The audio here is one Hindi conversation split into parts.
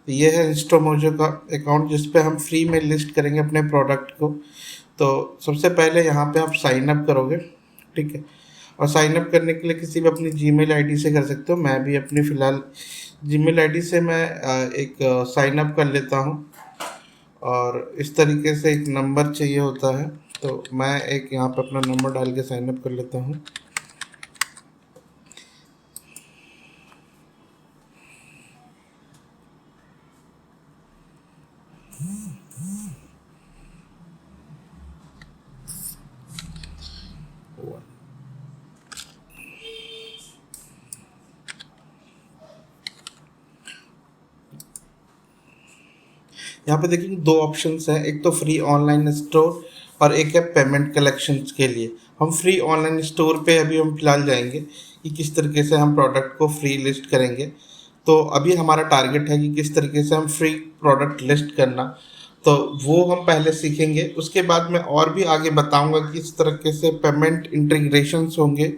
तो ये है इंस्टामोजो का अकाउंट जिस पे हम फ्री में लिस्ट करेंगे अपने प्रोडक्ट को। तो सबसे पहले यहाँ पे आप साइन अप करोगे, ठीक है। और साइन अप करने के लिए किसी भी अपनी जीमेल आईडी से कर सकते हो। मैं भी अपनी फ़िलहाल जीमेल आईडी से मैं एक साइन अप कर लेता हूँ। और इस तरीके से एक नंबर चाहिए होता है, तो मैं एक यहाँ पे अपना नंबर डाल के साइन अप कर लेता हूँ। यहाँ पे देखिए दो ऑप्शंस हैं, एक तो फ्री ऑनलाइन स्टोर और एक है पेमेंट कलेक्शंस के लिए। हम फ्री ऑनलाइन स्टोर पे अभी हम फिलहाल जाएंगे कि किस तरीके से हम प्रोडक्ट को फ्री लिस्ट करेंगे। तो अभी हमारा टारगेट है कि किस तरीके से हम फ्री प्रोडक्ट लिस्ट करना, तो वो हम पहले सीखेंगे। उसके बाद मैं और भी आगे बताऊंगा कि किस तरीके से पेमेंट इंटीग्रेशंस होंगे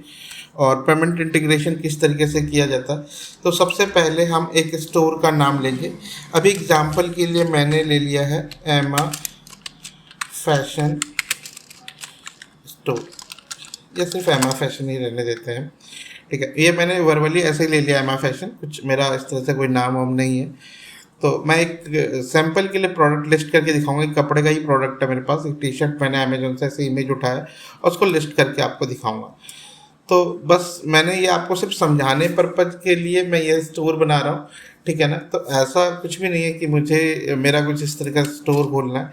और पेमेंट इंटीग्रेशन किस तरीके से किया जाता है। तो सबसे पहले हम एक स्टोर का नाम लेंगे। अभी एग्जांपल के लिए मैंने ले लिया है एमा फैशन स्टोर, या सिर्फ एमा फैशन ही रहने देते हैं, ठीक है। ये मैंने वर्बली ऐसे ही ले लिया एमा फैशन, कुछ मेरा इस तरह से कोई नाम वाम नहीं है। तो मैं एक सैंपल के लिए प्रोडक्ट लिस्ट करके दिखाऊंगा। कपड़े का ही प्रोडक्ट है मेरे पास, एक टी शर्ट मैंने अमेजोन से ऐसे इमेज उठाया और उसको लिस्ट करके आपको दिखाऊंगा। तो बस मैंने ये आपको सिर्फ समझाने पर्पज के लिए मैं ये स्टोर बना रहा हूँ, ठीक है ना। तो ऐसा कुछ भी नहीं है कि मुझे मेरा कुछ इस तरह का स्टोर खोलना है।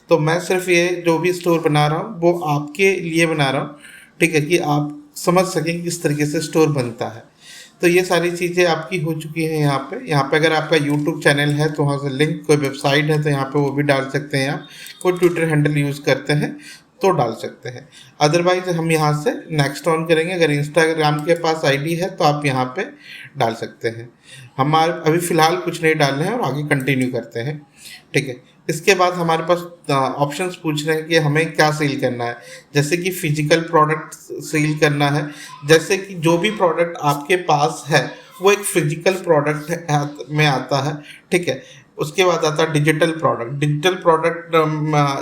तो मैं सिर्फ ये जो भी स्टोर बना रहा हूँ वो आपके लिए बना रहा हूँ, ठीक है, कि आप समझ सकें कि किस तरीके से स्टोर बनता है। तो ये सारी चीज़ें आपकी हो चुकी हैं यहाँ पे। यहाँ पे अगर आपका यूट्यूब चैनल है तो वहाँ से लिंक, कोई वेबसाइट है तो यहाँ पे वो भी डाल सकते हैं आप। कोई ट्विटर हैंडल यूज़ करते हैं तो डाल सकते हैं। अदरवाइज हम यहाँ से नेक्स्ट ऑन करेंगे। अगर इंस्टाग्राम के पास आईडी है तो आप यहाँ पे डाल सकते हैं। हमारे अभी फ़िलहाल कुछ नहीं डालने हैं और आगे कंटिन्यू करते हैं, ठीक है। इसके बाद हमारे पास ऑप्शंस पूछ रहे हैं कि हमें क्या सेल करना है। जैसे कि फिजिकल प्रोडक्ट सेल करना है, जैसे कि जो भी प्रोडक्ट आपके पास है वो एक फिजिकल प्रोडक्ट में आता है, ठीक है। उसके बाद आता है डिजिटल प्रोडक्ट। डिजिटल प्रोडक्ट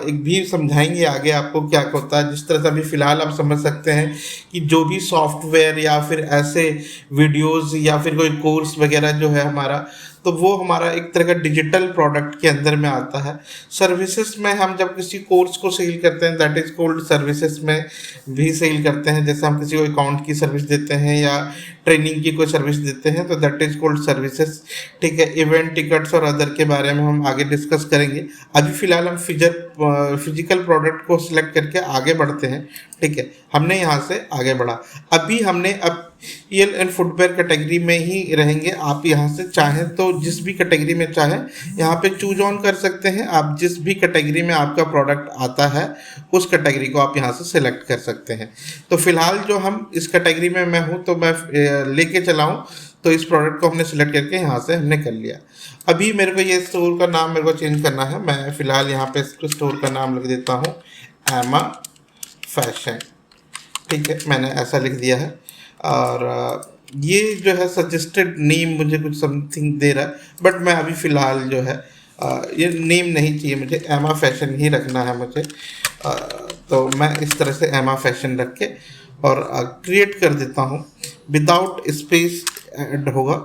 एक भी समझाएंगे आगे आपको क्या होता है। जिस तरह से अभी फ़िलहाल आप समझ सकते हैं कि जो भी सॉफ्टवेयर या फिर ऐसे वीडियोस या फिर कोई कोर्स वगैरह जो है हमारा, तो वो हमारा एक तरह का डिजिटल प्रोडक्ट के अंदर में आता है। सर्विसेज में हम जब किसी कोर्स को सेल करते हैं दैट इज़ कोल्ड सर्विसेज में भी सेल करते हैं। जैसे हम किसी को अकाउंट की सर्विस देते हैं या ट्रेनिंग की कोई सर्विस देते हैं तो दैट इज़ कोल्ड सर्विसेज, ठीक है। इवेंट टिकट्स और अदर के बारे में हम आगे डिस्कस करेंगे। अभी फ़िलहाल हम फिजिकल प्रोडक्ट को सिलेक्ट करके आगे बढ़ते हैं, ठीक है। हमने यहाँ से आगे बढ़ा। अभी हमने अब ईएल एंड फुटवेयर कैटेगरी में ही रहेंगे। आप यहाँ से चाहें तो जिस भी कैटेगरी में चाहें यहाँ पे चूज ऑन कर सकते हैं। आप जिस भी कैटेगरी में आपका प्रोडक्ट आता है उस कैटेगरी को आप यहाँ से सिलेक्ट कर सकते हैं। तो फिलहाल जो हम इस कैटेगरी में मैं हूँ तो मैं लेके चला हूँ, तो इस प्रोडक्ट को हमने सिलेक्ट करके यहाँ से हमने कर लिया। अभी मेरे को ये स्टोर का नाम मेरे को चेंज करना है। मैं फ़िलहाल यहाँ पे स्टोर का नाम लिख देता हूँ एमा फैशन, ठीक है। मैंने ऐसा लिख दिया है। और ये जो है सजेस्टेड नेम मुझे कुछ समथिंग दे रहा है, बट मैं अभी फ़िलहाल जो है ये नेम नहीं चाहिए मुझे, एमा फैशन ही रखना है मुझे। तो मैं इस तरह से एमा फैशन रख के और क्रिएट कर देता हूँ। विदाउट स्पेस ऐड होगा,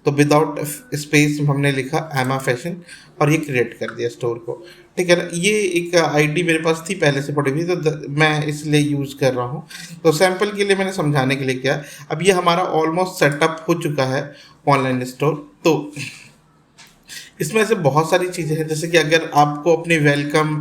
तो विदाउट स्पेस हमने लिखा एमा फैशन और ये क्रिएट कर दिया स्टोर को, ठीक है ना। ये एक आईडी मेरे पास थी पहले से पड़ी हुई, तो मैं इसलिए यूज़ कर रहा हूँ। तो सैंपल के लिए मैंने समझाने के लिए किया। अब ये हमारा ऑलमोस्ट सेटअप हो चुका है ऑनलाइन स्टोर। तो इसमें से बहुत सारी चीज़ें हैं, जैसे कि अगर आपको अपनी वेलकम,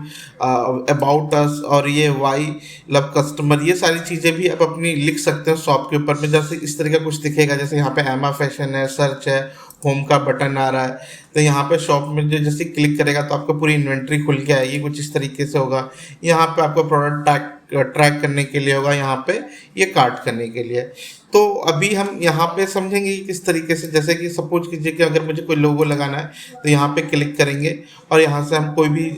अबाउट अस और ये वाई लव कस्टमर, ये सारी चीज़ें भी आप अपनी लिख सकते हो शॉप के ऊपर में। जैसे इस तरह का कुछ दिखेगा, जैसे यहाँ पे एमा फैशन है, सर्च है, होम का बटन आ रहा है। तो यहाँ पे शॉप में जो जैसे क्लिक करेगा तो आपको पूरी इन्वेंट्री खुल के आएगी, कुछ इस तरीके से होगा। यहाँ पे आपको प्रोडक्ट ट्रैक करने के लिए होगा, यहाँ पे ये कार्ट करने के लिए। तो अभी हम यहाँ पे समझेंगे कि किस तरीके से, जैसे कि सपोज कीजिए कि अगर मुझे कोई लोगो लगाना है तो यहाँ पे क्लिक करेंगे और यहाँ से हम कोई भी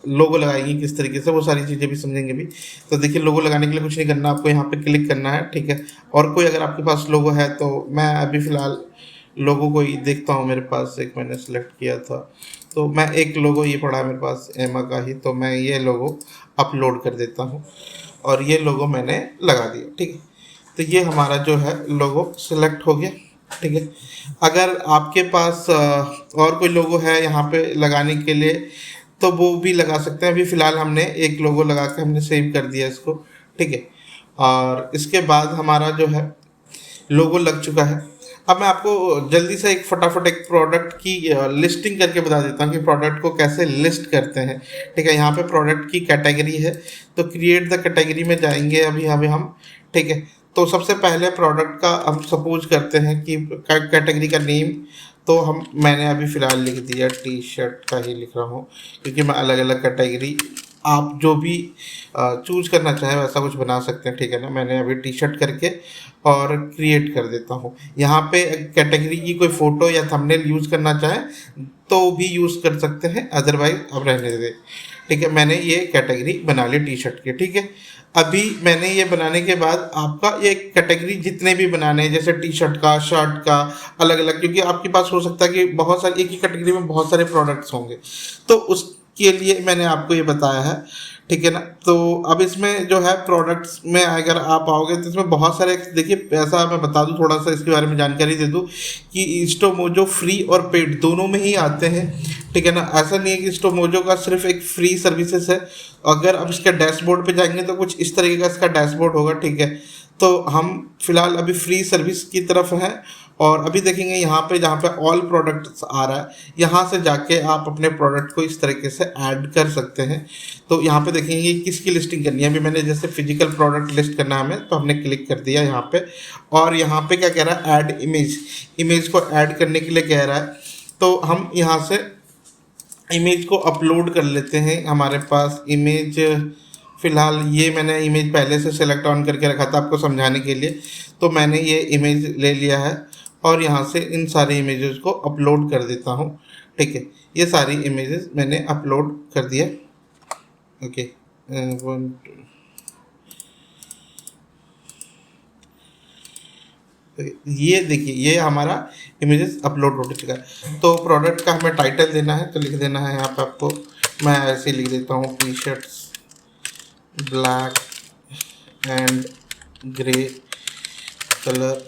लोगो लगाएंगे किस तरीके से, वो सारी चीज़ें भी समझेंगे भी। तो देखिए लोगो लगाने के लिए कुछ नहीं करना, आपको यहाँ पे क्लिक करना है, ठीक है। और कोई अगर आपके पास लोगो है तो मैं अभी फ़िलहाल लोगो को ही देखता हूँ, मेरे पास एक मैंने सेलेक्ट किया था, तो मैं एक लोगो ये पड़ा मेरे पास एमा का ही, तो मैं ये लोगो अपलोड कर देता हूँ और ये लोगो मैंने लगा दिया। ठीक है, तो ये हमारा जो है लोगो सिलेक्ट हो गया। ठीक है, अगर आपके पास और कोई लोगो है यहाँ पे लगाने के लिए तो वो भी लगा सकते हैं। अभी फ़िलहाल हमने एक लोगो लगा के हमने सेव कर दिया इसको। ठीक है, और इसके बाद हमारा जो है लोगो लग चुका है। अब मैं आपको जल्दी से एक फटाफट एक प्रोडक्ट की लिस्टिंग करके बता देता हूँ कि प्रोडक्ट को कैसे लिस्ट करते हैं। ठीक है, यहाँ पे प्रोडक्ट की कैटेगरी है, तो क्रिएट द कैटेगरी में जाएंगे अभी अभी हम। ठीक है, तो सबसे पहले प्रोडक्ट का हम सपोज करते हैं कि कैटेगरी का नेम, तो मैंने अभी फ़िलहाल लिख दिया टी शर्ट का ही लिख रहा हूँ, क्योंकि मैं अलग अलग कैटेगरी, आप जो भी चूज करना चाहें वैसा कुछ बना सकते हैं। ठीक है ना, मैंने अभी टी शर्ट करके और क्रिएट कर देता हूँ। यहाँ पे कैटेगरी की कोई फ़ोटो या थंबनेल यूज़ करना चाहें तो भी यूज़ कर सकते हैं, अदरवाइज अब रहने दें। ठीक है, मैंने ये कैटेगरी बना ली टी शर्ट की। ठीक है, अभी मैंने ये बनाने के बाद आपका ये कैटेगरी जितने भी बनाने हैं, जैसे टी शर्ट का, शर्ट का, अलग अलग, क्योंकि आपके पास हो सकता है कि बहुत सारे एक ही कैटेगरी में बहुत सारे प्रोडक्ट्स होंगे, तो उसके लिए मैंने आपको ये बताया है। ठीक है ना, तो अब इसमें जो है प्रोडक्ट्स में अगर आप आओगे तो इसमें बहुत सारे, देखिए ऐसा मैं बता दूं, थोड़ा सा इसके बारे में जानकारी दे दूं कि इंस्टामोजो फ्री और पेड दोनों में ही आते हैं। ठीक है ना, ऐसा नहीं है कि इंस्टामोजो का सिर्फ एक फ्री सर्विसेज है। अगर अब इसके डैशबोर्ड पे जाएंगे तो कुछ इस तरीके का इसका डैशबोर्ड होगा। ठीक है, तो हम फिलहाल अभी फ्री सर्विस की तरफ हैं और अभी देखेंगे यहाँ पे जहाँ पे ऑल प्रोडक्ट्स आ रहा है, यहाँ से जाके आप अपने प्रोडक्ट को इस तरीके से ऐड कर सकते हैं। तो यहाँ पे देखेंगे किसकी लिस्टिंग करनी है। अभी मैंने जैसे फिजिकल प्रोडक्ट लिस्ट करना है हमें, तो हमने क्लिक कर दिया यहाँ पे, और यहाँ पे क्या कह रहा है, ऐड इमेज, इमेज को ऐड करने के लिए कह रहा है। तो हम यहाँ से इमेज को अपलोड कर लेते हैं। हमारे पास इमेज फ़िलहाल ये मैंने इमेज पहले से सेलेक्ट ऑन करके रखा था आपको समझाने के लिए, तो मैंने ये इमेज ले लिया है और यहाँ से इन सारी इमेजेस को अपलोड कर देता हूँ। ठीक है, ये सारी इमेजेस मैंने अपलोड कर दिया। ओके, ये देखिए ये हमारा इमेजेस अपलोड हो चुका है। तो प्रोडक्ट का हमें टाइटल देना है, तो लिख देना है यहाँ पे आपको, मैं ऐसे लिख देता हूँ T shirts black and grey colour.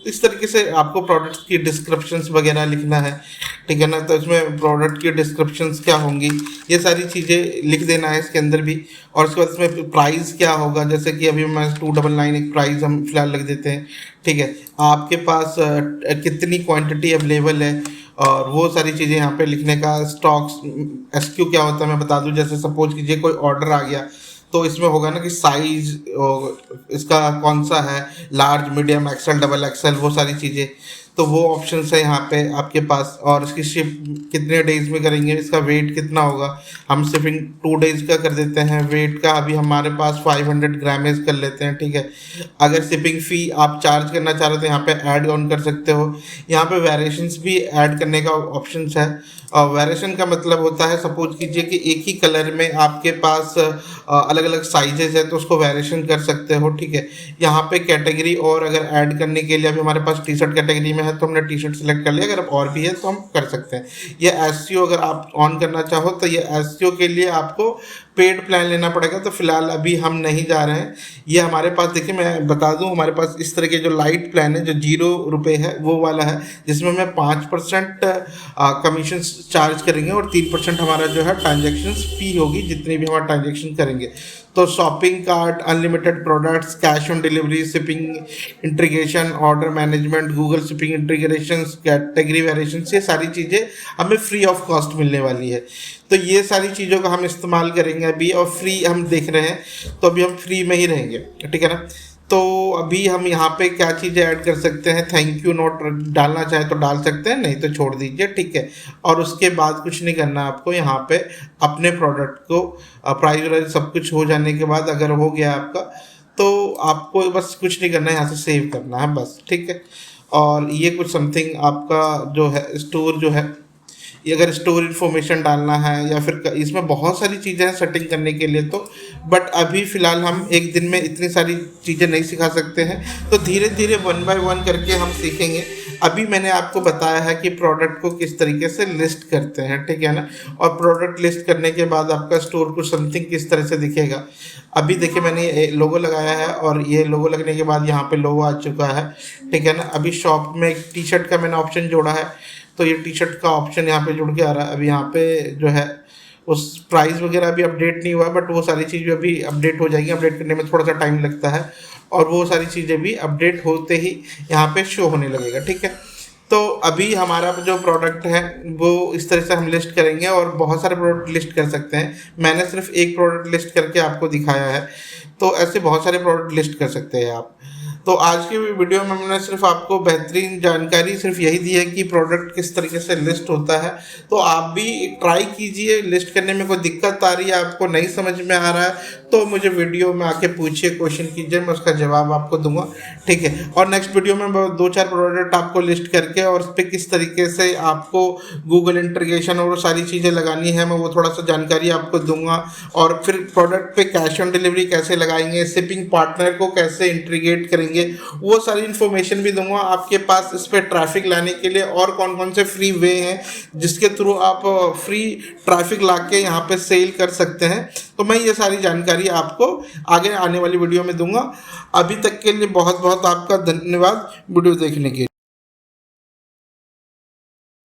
इस तरीके से आपको प्रोडक्ट्स की डिस्क्रिप्शंस वगैरह लिखना है। ठीक है ना, तो इसमें प्रोडक्ट की डिस्क्रिप्शंस क्या होंगी ये सारी चीज़ें लिख देना है इसके अंदर भी। और उसके बाद इसमें प्राइस क्या होगा, जैसे कि अभी मैं 299 एक प्राइस हम फिलहाल लिख देते हैं। ठीक है, आपके पास कितनी क्वांटिटी अवेलेबल है और वो सारी चीज़ें यहाँ पे लिखने का। स्टॉक्स SQ क्या होता है मैं बता दूँ, जैसे सपोज कीजिए कोई ऑर्डर आ गया तो इसमें होगा ना कि साइज इसका कौन सा है, large, medium, XL, double XL, वो सारी चीज़ें, तो वो ऑप्शंस है यहाँ पे आपके पास। और इसकी शिप कितने डेज में करेंगे, इसका वेट कितना होगा, हम शिपिंग 2 डेज का कर देते हैं। वेट का अभी हमारे पास 500 ग्रामेज कर लेते हैं। ठीक है, अगर शिपिंग फ़ी आप चार्ज करना चाह रहे हो तो यहाँ पे ऐड ऑन कर सकते हो। यहाँ पे वेरिएशंस भी ऐड करने का ऑप्शन है। वेरिएशन का मतलब होता है, सपोज कीजिए कि एक ही कलर में आपके पास अलग अलग साइजेस है तो उसको वेरिएशन कर सकते हो। ठीक है, यहाँ पे कैटेगरी और अगर ऐड करने के लिए, अभी हमारे पास टी शर्ट कैटेगरी में है तो हमने टी शर्ट सेलेक्ट कर लिया, अगर और भी है तो हम कर सकते हैं। ये SEO अगर आप ऑन करना चाहो तो ये SEO के लिए आपको पेड प्लान लेना पड़ेगा, तो फिलहाल अभी हम नहीं जा रहे हैं। ये हमारे पास देखिए मैं बता दूं, हमारे पास इस तरह के जो लाइट प्लान है जो 0 रुपये है वो वाला है, जिसमें हमें 5% कमीशन चार्ज करेंगे और 3% हमारा जो है ट्रांजेक्शन फ़ी होगी जितनी भी हमारा ट्रांजेक्शन करेंगे। तो shopping cart, unlimited products, cash on delivery, shipping integration, order management, Google shipping integration, category variation, ये सारी चीज़ें हमें फ्री ऑफ कॉस्ट मिलने वाली है। तो ये सारी चीज़ों का हम इस्तेमाल करेंगे अभी, और फ्री हम देख रहे हैं तो अभी हम फ्री में ही रहेंगे। ठीक है ना, तो अभी हम यहाँ पे क्या चीज़ें ऐड कर सकते हैं, थैंक यू नोट डालना चाहे तो डाल सकते हैं, नहीं तो छोड़ दीजिए। ठीक है, और उसके बाद कुछ नहीं करना आपको, यहाँ पे अपने प्रोडक्ट को प्राइस वाइज सब कुछ हो जाने के बाद अगर हो गया आपका तो आपको बस कुछ नहीं करना है, यहाँ से सेव करना है बस। ठीक है, और ये कुछ समथिंग आपका जो है स्टोर जो है, ये अगर स्टोर इन्फॉर्मेशन डालना है या फिर इसमें बहुत सारी चीज़ें हैं सेटिंग करने के लिए, तो बट अभी फ़िलहाल हम एक दिन में इतनी सारी चीज़ें नहीं सिखा सकते हैं, तो धीरे धीरे 1 बाय 1 करके हम सीखेंगे। अभी मैंने आपको बताया है कि प्रोडक्ट को किस तरीके से लिस्ट करते हैं, ठीक है ना। और प्रोडक्ट लिस्ट करने के बाद आपका स्टोर को समथिंग किस तरह से दिखेगा। अभी देखिए मैंने लोगो लगाया है और ये लोगो लगने के बाद यहाँ पे लोगो आ चुका है, ठीक है ना। अभी शॉप में एक टी शर्ट का मैंने ऑप्शन जोड़ा है, तो ये टी शर्ट का ऑप्शन यहाँ पे जुड़ के आ रहा है। अभी यहाँ पे जो है उस प्राइस वगैरह अभी अपडेट नहीं हुआ, बट वो सारी चीज़ें अभी अपडेट हो जाएगी। अपडेट करने में थोड़ा सा टाइम लगता है और वो सारी चीज़ें भी अपडेट होते ही यहाँ पे शो होने लगेगा, ठीक है। तो अभी हमारा जो प्रोडक्ट है वो इस तरह से हम लिस्ट करेंगे और बहुत सारे प्रोडक्ट लिस्ट कर सकते हैं। मैंने सिर्फ एक प्रोडक्ट लिस्ट करके आपको दिखाया है, तो ऐसे बहुत सारे प्रोडक्ट लिस्ट कर सकते हैं आप। तो आज की वीडियो में मैंने सिर्फ आपको बेहतरीन जानकारी सिर्फ यही दी है कि प्रोडक्ट किस तरीके से लिस्ट होता है। तो आप भी ट्राई कीजिए, लिस्ट करने में कोई दिक्कत आ रही है, आपको नहीं समझ में आ रहा है तो मुझे वीडियो में आके पूछिए, क्वेश्चन कीजिए, मैं उसका जवाब आपको दूंगा, ठीक है। और नेक्स्ट वीडियो में 2-4 प्रोडक्ट आपको लिस्ट करके और उस पर किस तरीके से आपको गूगल इंटीग्रेशन और वो सारी चीज़ें लगानी है, मैं वो थोड़ा सा जानकारी आपको दूंगा। और फिर प्रोडक्ट पे कैश ऑन डिलीवरी कैसे लगाएंगे, शिपिंग पार्टनर को कैसे इंटीग्रेट करेंगे, वो सारी इन्फॉर्मेशन भी दूंगा आपके पास इस पे ट्रैफिक लाने के लिए। और कौन कौन से फ्री वे हैं जिसके थ्रू आप फ्री ट्रैफिक लाके यहाँ पे सेल कर सकते हैं, तो मैं ये सारी जानकारी आपको आगे आने वाली वीडियो में दूंगा। अभी तक के लिए बहुत बहुत आपका धन्यवाद वीडियो देखने के लिए।